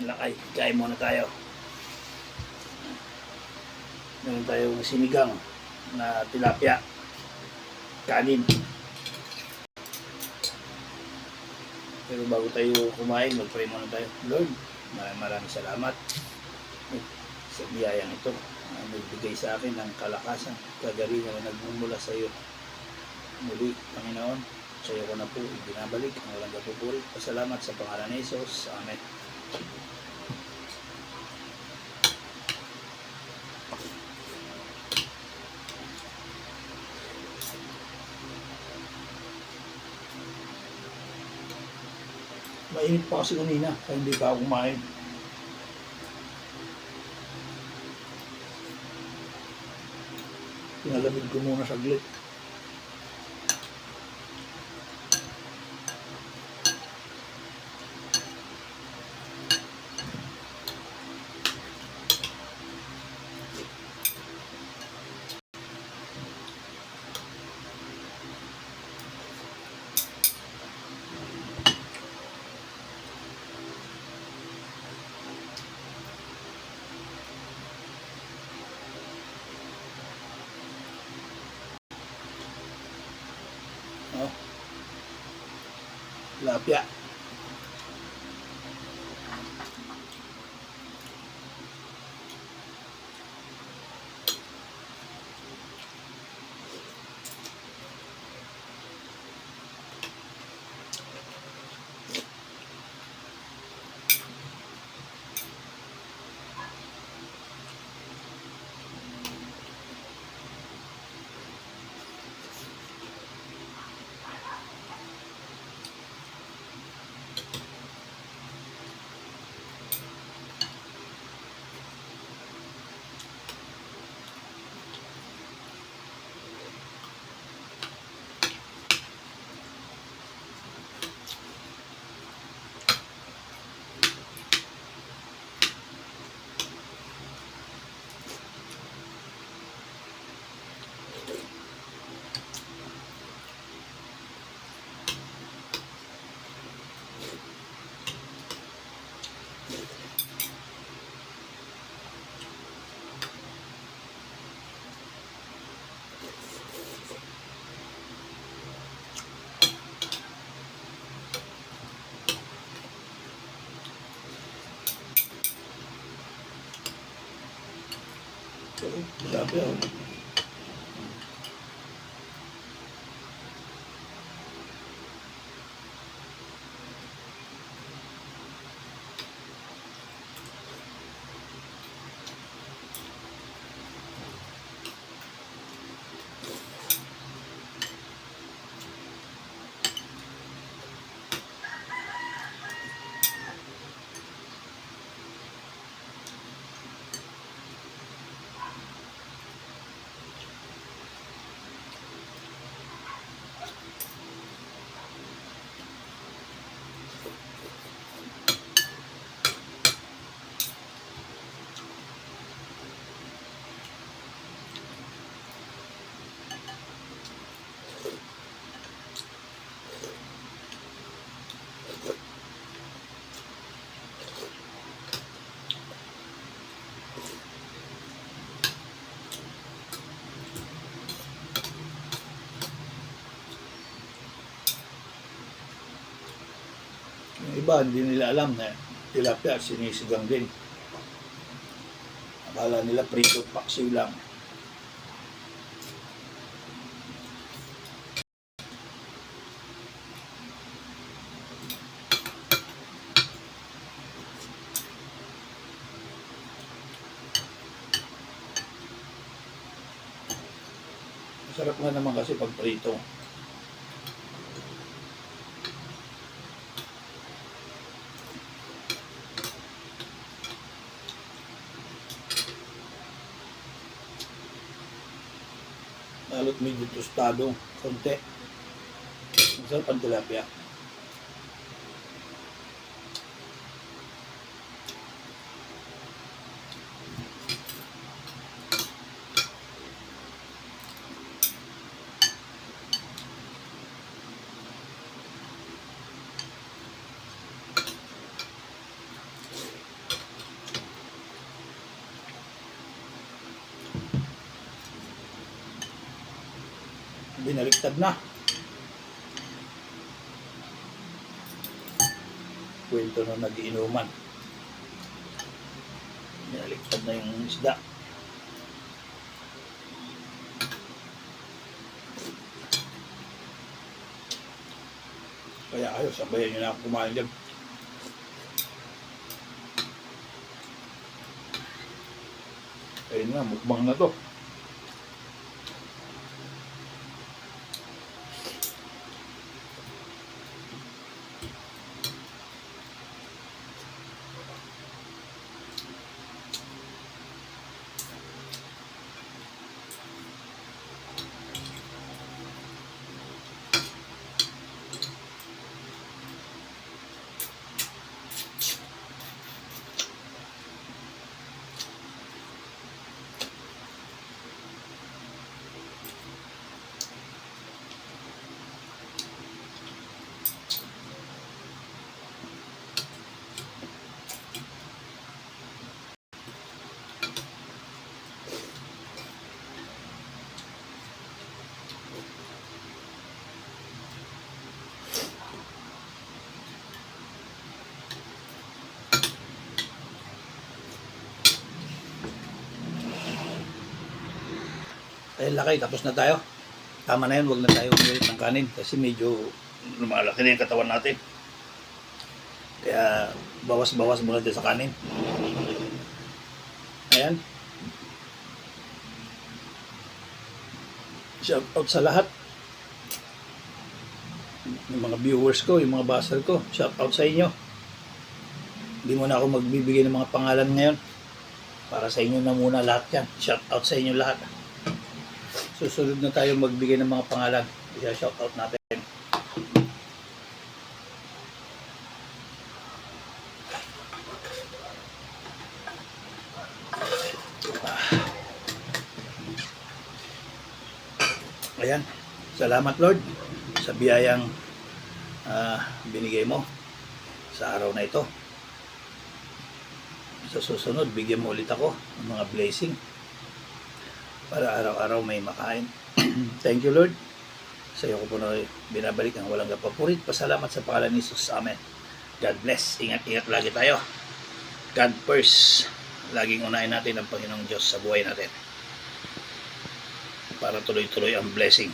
lakay. Kain muna tayo. Meron tayong sinigang na tilapia. Kanin. Pero bago tayo kumain, mag-pray muna tayo. Lord, maraming salamat sa biyayang ito. Nagbigay sa akin ng kalakasan, kagalingan na nagmumula sa iyo. Muli, Panginoon, sa iyo ko na po ibinabalik ang walang kapupuri. Pasalamat sa pangalan ni Jesus. Amen. Mainit pa kasi kanina, kaya hindi pa ako kumain. Pinalamig ko muna saglit. Oh. Tilapia. Tilapia. Yung iba, hindi nila alam na tilapia sinisigang din. Akala nila prito paksiw lang. Masarap nga naman kasi pag prito. Lalo't medyo tostado, konti. Masarap ang tilapia. binaliktad na. Kwento na nagiinuman. Binaliktad na yung isda. Kaya kayo, sabayan nyo na ako kumain dyan. Ayun nga, mukbang na to. Ayun lakay, tapos na tayo. Tama na yun, huwag na tayo umilit ng kanin kasi medyo lumalaki na yung katawan natin. Kaya bawas-bawas muna din sa kanin. Ayan. Shout out sa lahat. Yung mga viewers ko, yung mga baser ko, shout out sa inyo. Hindi muna ako magbibigay ng mga pangalan ngayon. Para sa inyo na muna lahat yan. Shout out sa inyo lahat. Susunod na tayo magbigay ng mga pangalan. I-shout out natin. Ayan. Salamat Lord sa biyayang binigay mo sa araw na ito. Sa susunod, bigyan mo ulit ako ng mga blessing para araw-araw may makain. Thank you Lord. Sa iyo ko po na binabalik ang walang kapapurit. Pasalamat sa pangalan ni Jesus. Amen. God bless. Ingat-ingat lagi tayo. God first. Laging unahin natin ang Panginoong Diyos sa buhay natin para tuloy-tuloy ang blessing.